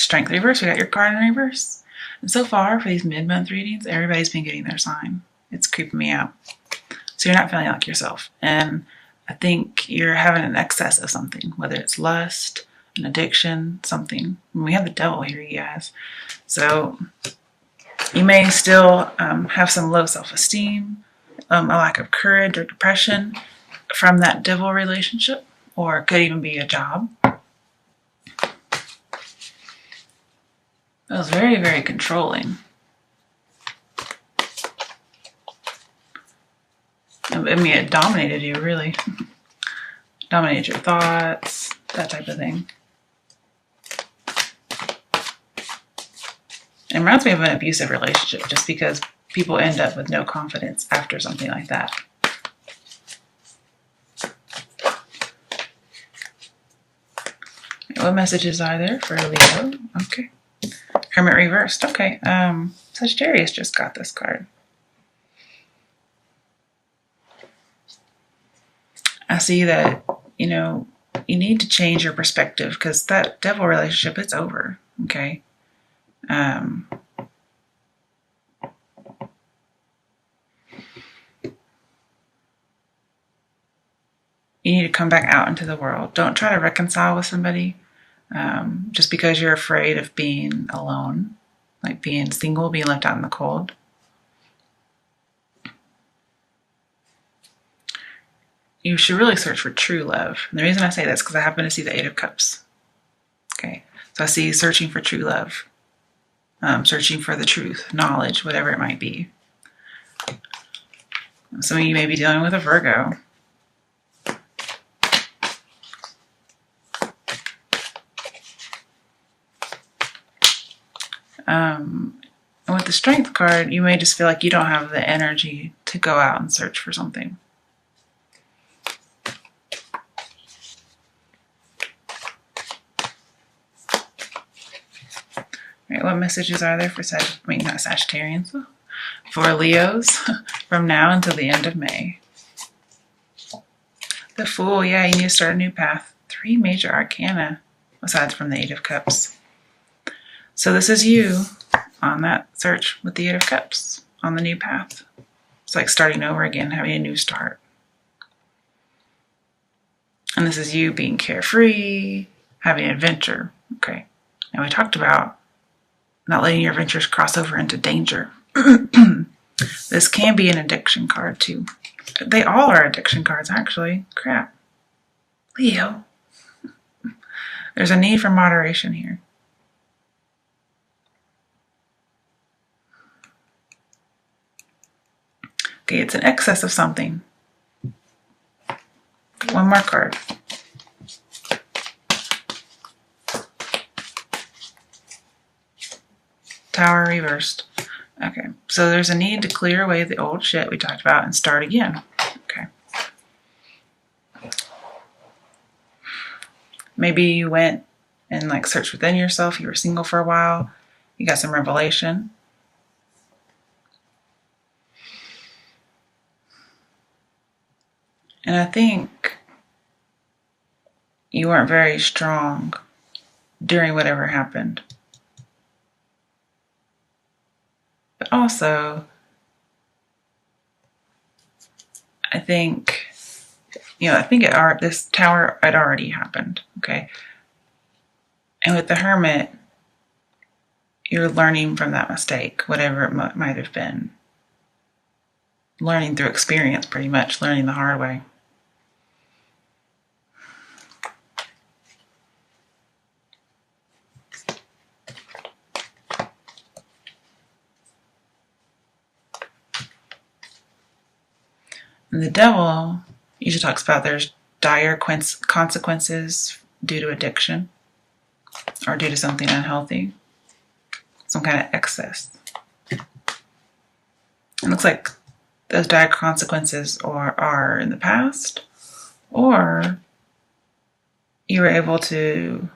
Strength reverse, we got your card in reverse. And so far, for these mid-month readings, everybody's been getting their sign. It's creeping me out. So you're not feeling like yourself. And I think you're having an excess of something, whether it's lust, an addiction, something. And we have the devil here, you guys. So you may still have some low self-esteem, a lack of courage or depression from that devil relationship, or it could even be a job. It was very, very controlling. I mean, it dominated you, really. Dominated your thoughts, that type of thing. It reminds me of an abusive relationship, just because people end up with no confidence after something like that. What messages are there for Leo? Okay. Hermit reversed. Okay. Sagittarius just got this card. I see that, you need to change your perspective, because that devil relationship, it's over. Okay. You need to come back out into the world. Don't try to reconcile with somebody just because you're afraid of being alone, like being single, being left out in the cold. You should really search for true love. And the reason I say this is because I happen to see the Eight of Cups. Okay, so I see searching for true love, searching for the truth, knowledge, whatever it might be. Some of you may be dealing with a Virgo. And with the Strength card, you may just feel like you don't have the energy to go out and search for something. All right, what messages are there for not Sagittarians, for Leos from now until the end of May? The Fool, yeah, you need to start a new path. 3 major arcana, aside from the Eight of Cups. So this is you on that search with the Eight of Cups, on the new path. It's like starting over again, having a new start. And this is you being carefree, having an adventure. Okay. Now we talked about not letting your adventures cross over into danger. This can be an addiction card too. They all are addiction cards, actually. Crap. Leo. There's a need for moderation here. Okay, it's an excess of something. One more card. Tower reversed. Okay, so there's a need to clear away the old shit we talked about and start again. Okay. Maybe you went and searched within yourself. You were single for a while. You got some revelation. And I think you weren't very strong during whatever happened. But also, I think, this tower had already happened, okay? And with the Hermit, you're learning from that mistake, whatever it might have been. Learning through experience, pretty much, learning the hard way. And the devil usually talks about there's dire consequences due to addiction or due to something unhealthy, some kind of excess. It looks like those dire consequences are in the past, or you were able to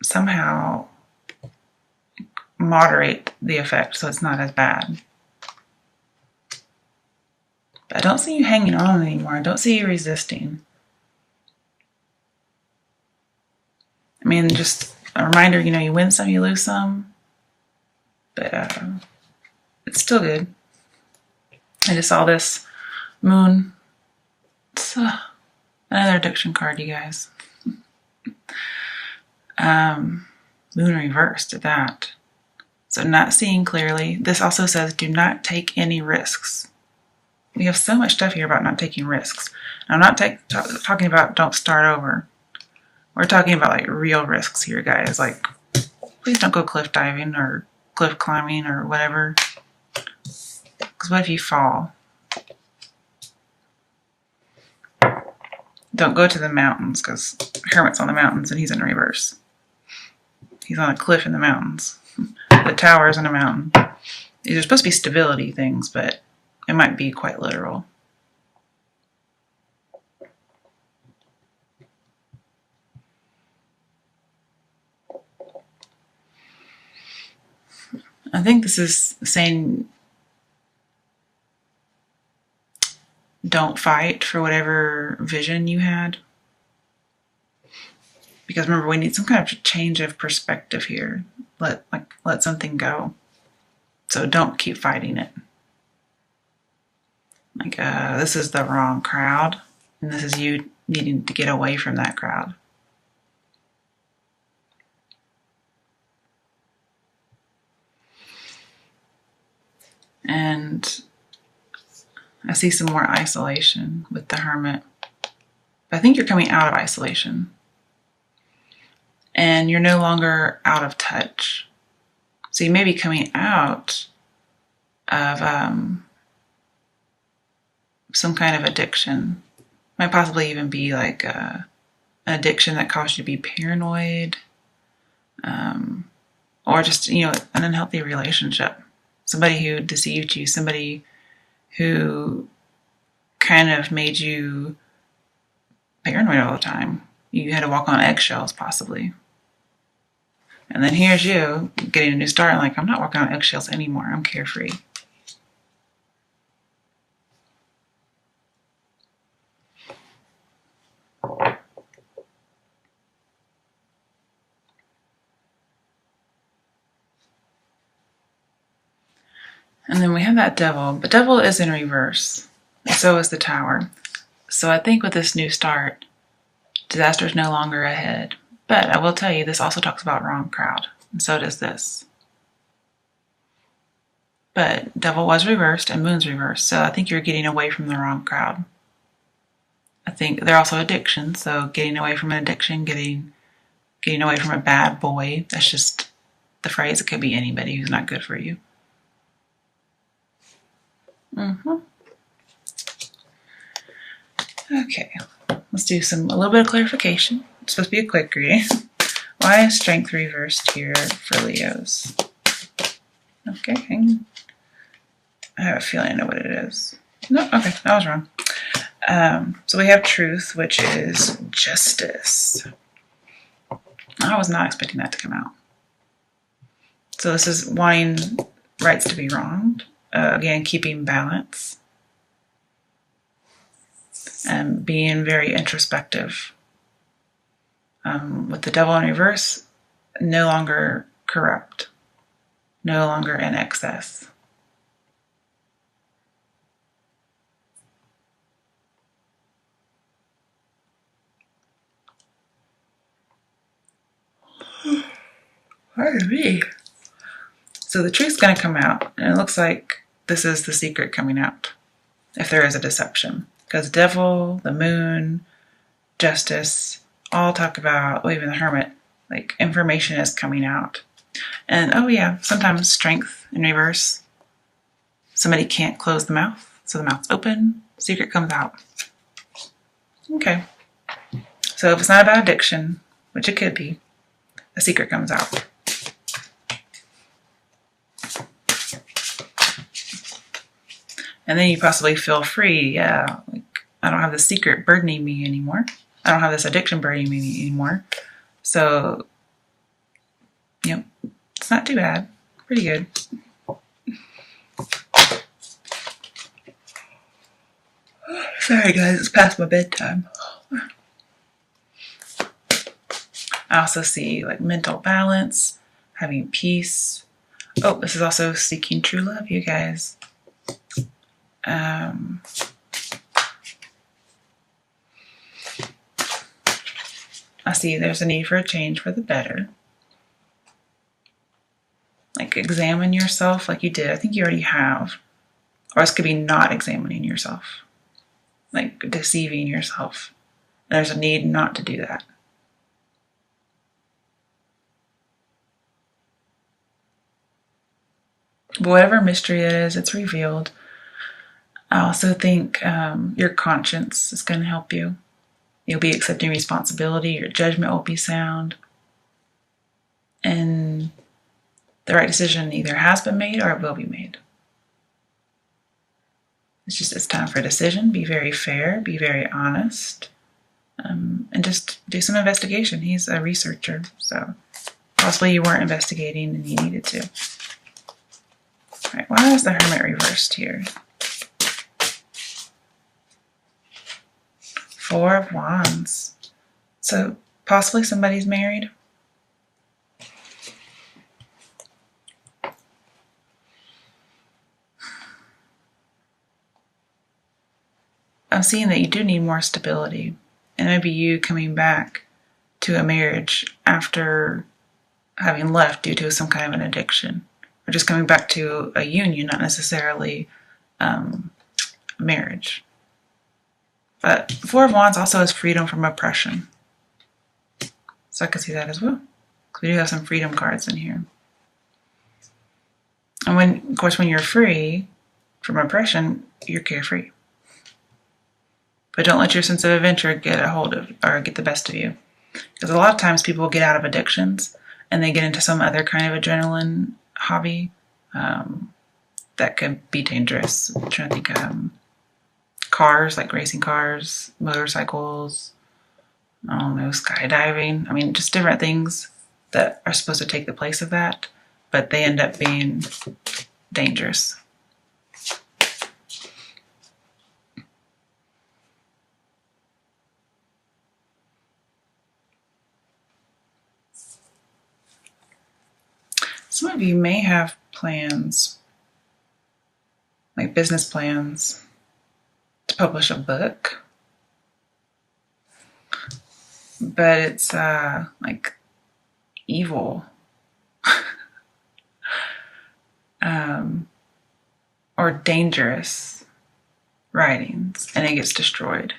somehow moderate the effect so it's not as bad. But I don't see you hanging on anymore. I don't see you resisting. mean, just a reminder, you know, you win some, you lose some, but it's still good. I just saw this moon. It's another addiction card, you guys. Moon reversed at that. So not seeing clearly. This also says do not take any risks. We have so much stuff here about not taking risks. I'm not talking about don't start over. We're talking about like real risks here, guys. Like, please don't go cliff diving or cliff climbing or whatever. Because what if you fall? Don't go to the mountains, because Hermit's on the mountains and he's in reverse. He's on a cliff in the mountains. The tower is on a mountain. These are supposed to be stability things, but it might be quite literal. I think this is saying don't fight for whatever vision you had. Because remember, we need some kind of change of perspective here. Let something go. So don't keep fighting it. Like, this is the wrong crowd, and this is you needing to get away from that crowd. And I see some more isolation with the Hermit. But I think you're coming out of isolation. And you're no longer out of touch. So you may be coming out of some kind of addiction. Might possibly even be like an addiction that caused you to be paranoid. Or just, you know, an unhealthy relationship. Somebody who deceived you. Somebody who kind of made you paranoid all the time. You had to walk on eggshells, possibly. And then here's you getting a new start, and like, I'm not walking on eggshells anymore. I'm carefree. And then we have that Devil, but Devil is in reverse. And so is the Tower. So I think with this new start, disaster is no longer ahead. But I will tell you, this also talks about wrong crowd. And so does this. But Devil was reversed and Moon's reversed. So I think you're getting away from the wrong crowd. I think they're also addictions. So getting away from an addiction, getting away from a bad boy. That's just the phrase. It could be anybody who's not good for you. Okay, let's do a little bit of clarification. It's supposed to be a quick reading. Why is strength reversed here for Leos? Okay, hang on. I have a feeling I know what it is. No, okay, I was wrong. So we have truth, which is justice. I was not expecting that to come out. So this is wanting rights to be wronged. Again, keeping balance. And being very introspective. With the Devil in reverse, no longer corrupt. No longer in excess. Pardon me. So the truth's going to come out, and it looks like this is the secret coming out, if there is a deception. Because Devil, the Moon, Justice, all talk about, well, even the Hermit, like information is coming out. And oh yeah, sometimes strength in reverse. Somebody can't close the mouth, so the mouth's open, secret comes out. Okay. So if it's not about addiction, which it could be, a secret comes out. And then you possibly feel free. Yeah, like, I don't have this secret burdening me anymore. I don't have this addiction burdening me anymore. So, you know, it's not too bad. Pretty good. Sorry guys, it's past my bedtime. I also see like mental balance, having peace. Oh, this is also seeking true love, you guys. I see there's a need for a change for the better. Like examine yourself like you did. I think you already have. Or this could be not examining yourself. Like deceiving yourself. There's a need not to do that. But whatever mystery it is, it's revealed. I also think your conscience is going to help you. You'll be accepting responsibility. Your judgment will be sound. And the right decision either has been made or it will be made. It's time for a decision. Be very fair. Be very honest. And just do some investigation. He's a researcher, so possibly you weren't investigating and you needed to. All right, why is the Hermit reversed here? Four of Wands. So possibly somebody's married. I'm seeing that you do need more stability. And maybe you coming back to a marriage after having left due to some kind of an addiction. Or just coming back to a union, not necessarily marriage. But Four of Wands also has freedom from oppression. So I can see that as well. Because we do have some freedom cards in here. And of course, when you're free from oppression, you're carefree. But don't let your sense of adventure get a hold of or get the best of you. Because a lot of times people get out of addictions and they get into some other kind of adrenaline hobby that could be dangerous. I'm trying to think cars, like racing cars, motorcycles, I don't know, skydiving. I mean, just different things that are supposed to take the place of that, but they end up being dangerous. Some of you may have plans, like business plans, to publish a book, but it's like evil or dangerous writings, and it gets destroyed.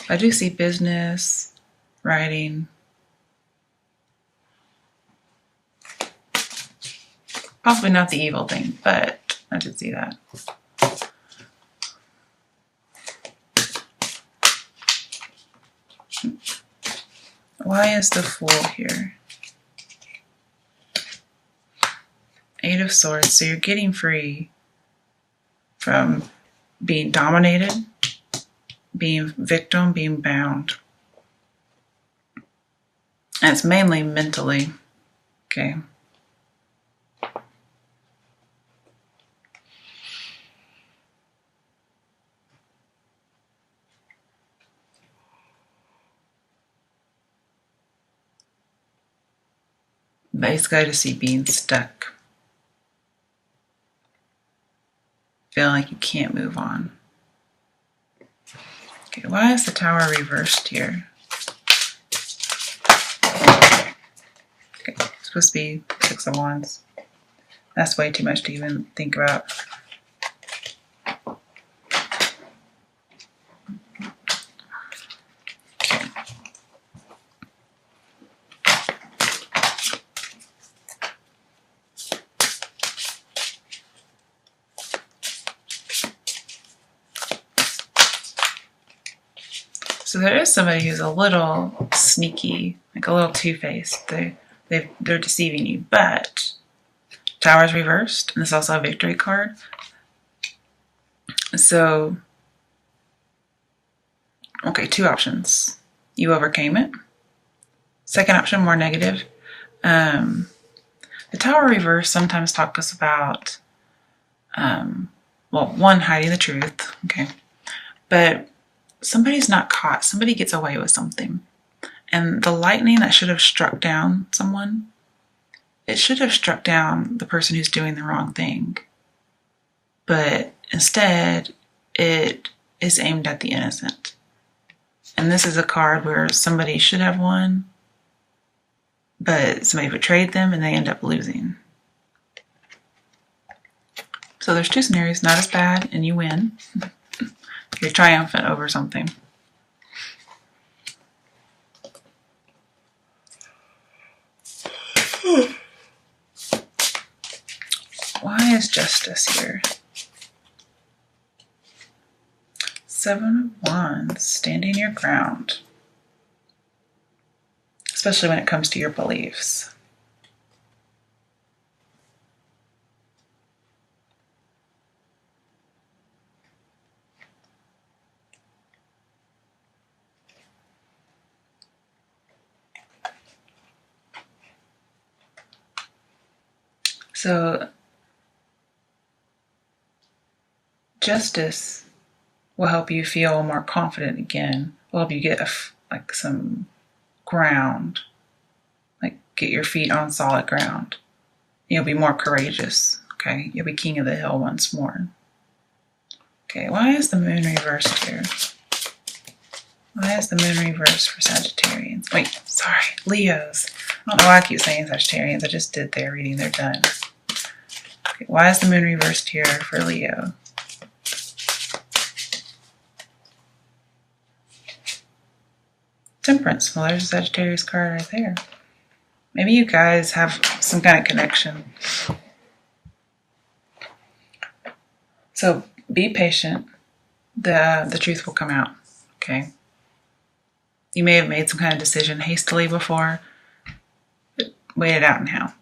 I do see business, writing. Possibly not the evil thing, but I did see that. Why is the Fool here? Eight of Swords. So you're getting free from being dominated, being victim, being bound. And it's mainly mentally. Okay. Basically, I just see being stuck. Feeling like you can't move on. Okay, why is the Tower reversed here? Okay, it's supposed to be Six of Wands. That's way too much to even think about. Okay. So there is somebody who's a little sneaky, like a little two-faced. They're deceiving you, but Tower's reversed, and this is also a victory card. So, okay, two options. You overcame it. Second option, more negative. The Tower reverse sometimes talks about, well, one, hiding the truth, okay, but somebody's not caught. Somebody gets away with something. And the lightning that should have struck down someone, it should have struck down the person who's doing the wrong thing. But instead, it is aimed at the innocent. And this is a card where somebody should have won, but somebody betrayed them and they end up losing. So there's two scenarios, not as bad and you win. You're triumphant over something. Why is justice here? 7 of Wands, standing your ground. Especially when it comes to your beliefs. So, justice will help you feel more confident again. Will help you get like some ground, like get your feet on solid ground. You'll be more courageous. Okay, you'll be king of the hill once more. Okay, why is the moon reversed here? Why is the moon reversed for Sagittarians? Wait, sorry, Leos. I don't know why I keep saying Sagittarians. I just did their reading. They're done. Okay, why is the moon reversed here for Leo? Temperance. Well, there's a Sagittarius card right there. Maybe you guys have some kind of connection. So be patient. The truth will come out. Okay. You may have made some kind of decision hastily before, but wait it out now.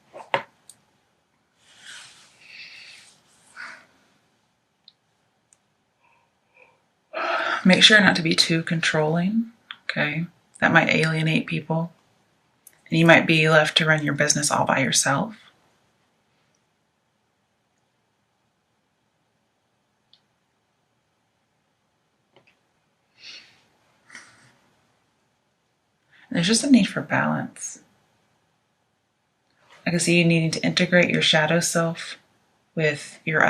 Make sure not to be too controlling. Okay. That might alienate people. And you might be left to run your business all by yourself. There's just a need for balance. I can see you needing to integrate your shadow self with your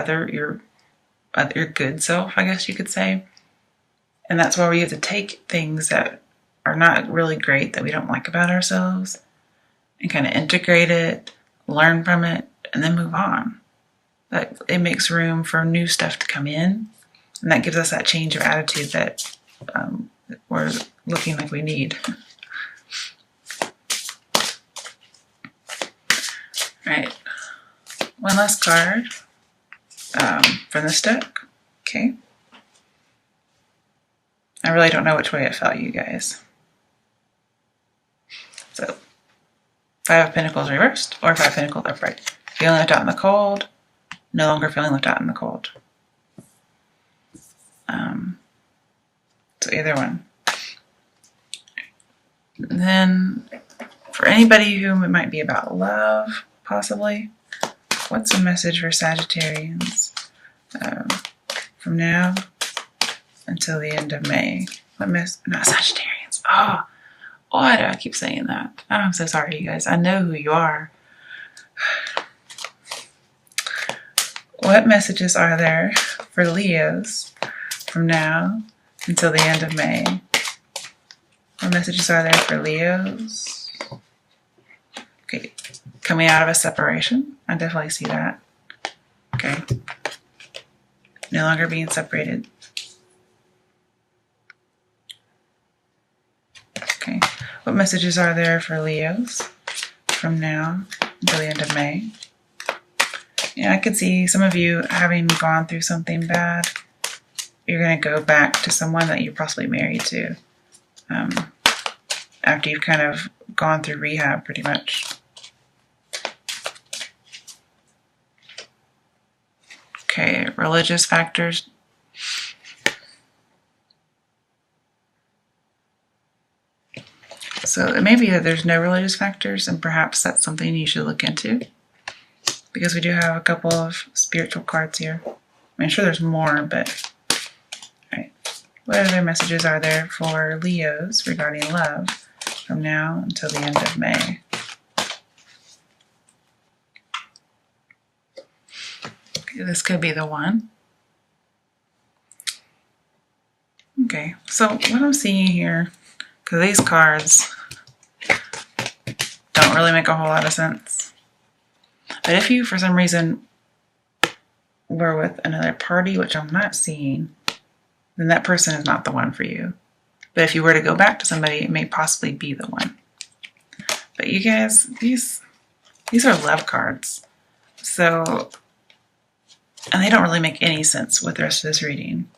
good self, I guess you could say. And that's why we have to take things that are not really great, that we don't like about ourselves, and kind of integrate it, learn from it, and then move on. That it makes room for new stuff to come in, and that gives us that change of attitude that we're looking like we need. Right, one last card from this deck. Okay. I really don't know which way it fell, you guys. So, 5 of Pentacles reversed, or 5 of Pentacles upright. Feeling left out in the cold, no longer feeling left out in the cold. So either one. And then, for anybody whom it might be about love, possibly, what's a message for Sagittarians from now until the end of May? Not Sagittarians. Oh, why do I keep saying that? Oh, I'm so sorry, you guys. I know who you are. What messages are there for Leos from now until the end of May? What messages are there for Leos? Okay, coming out of a separation. I definitely see that. Okay. No longer being separated. Okay. What messages are there for Leos from now until the end of May? Yeah, I could see some of you having gone through something bad. You're going to go back to someone that you're possibly married to after you've kind of gone through rehab pretty much. Okay, religious factors. So it may be that there's no religious factors, and perhaps that's something you should look into. because we do have a couple of spiritual cards here. I'm sure there's more, but all right. What other messages are there for Leos regarding love from now until the end of May? Okay, this could be the one. Okay, so what I'm seeing here, because these cards don't really make a whole lot of sense. But if you, for some reason, were with another party, which I'm not seeing, then that person is not the one for you. But if you were to go back to somebody, it may possibly be the one. But you guys, these are love cards. So, and they don't really make any sense with the rest of this reading.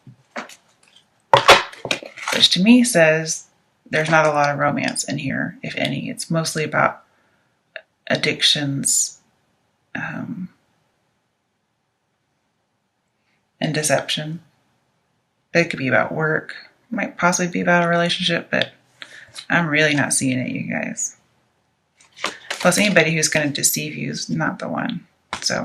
Which to me says there's not a lot of romance in here, if any. It's mostly about addictions and deception. It could be about work. It might possibly be about a relationship, but I'm really not seeing it, you guys. Plus, anybody who's going to deceive you is not the one. So,